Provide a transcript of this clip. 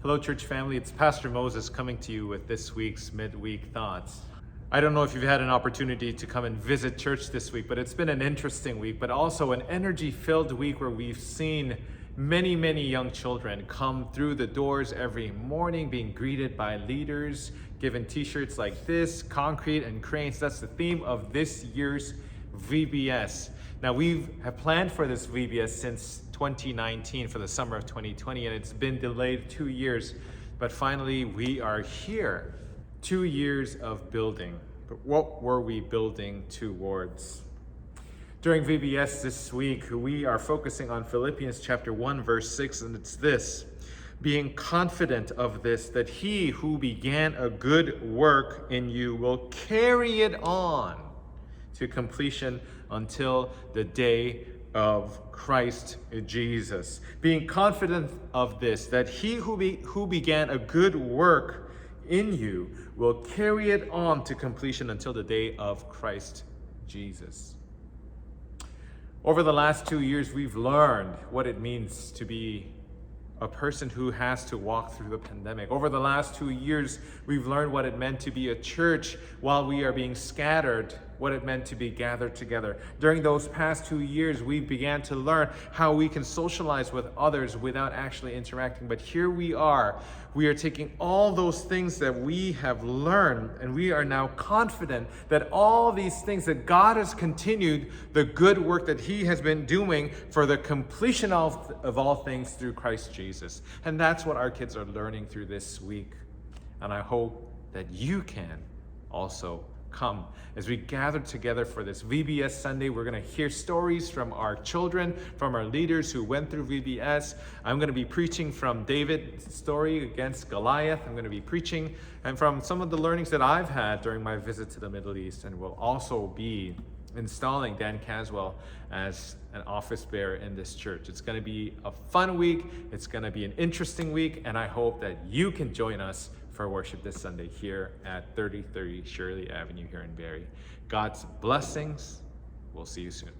Hello, church family. It's Pastor Moses coming to you with this week's midweek thoughts. I don't know if you've had an opportunity to come and visit church this week, but it's been an interesting week, but also an energy-filled week where we've seen many young children come through the doors every morning being greeted by leaders, given t-shirts like this, concrete and cranes. That's the theme of this year's VBS. Now we have planned for this VBS since 2019 for the summer of 2020, and it's been delayed 2 years, but finally we are here. 2 years of building. But what were we building towards? During VBS this week, we are focusing on Philippians chapter 1, verse 6, and it's this: being confident of this, that he who began a good work in you will carry it on to completion until the day of Christ Jesus. Being confident of this, that he who began a good work in you will carry it on to completion until the day of Christ Jesus. Over the last 2 years, we've learned what it means to be a person who has to walk through the pandemic. Over the last 2 years, we've learned what it meant to be a church while we are being scattered, what it meant to be gathered together. During those past 2 years, we began to learn how we can socialize with others without actually interacting. But here we are taking all those things that we have learned, and we are now confident that all these things that God has continued the good work that he has been doing for the completion of all things through Christ Jesus. And that's what our kids are learning through this week. And I hope that you can also come. As we gather together for this VBS Sunday, we're going to hear stories from our children, from our leaders who went through VBS. I'm going to be preaching from David's story against Goliath. I'm going to be preaching and from some of the learnings that I've had during my visit to the Middle East, and we'll also be installing Dan Caswell as an office bearer in this church. It's going to be a fun week. It's going to be an interesting week, and I hope that you can join us for worship this Sunday here at 3030 Shirley Avenue here in Barrie. God's blessings. We'll see you soon.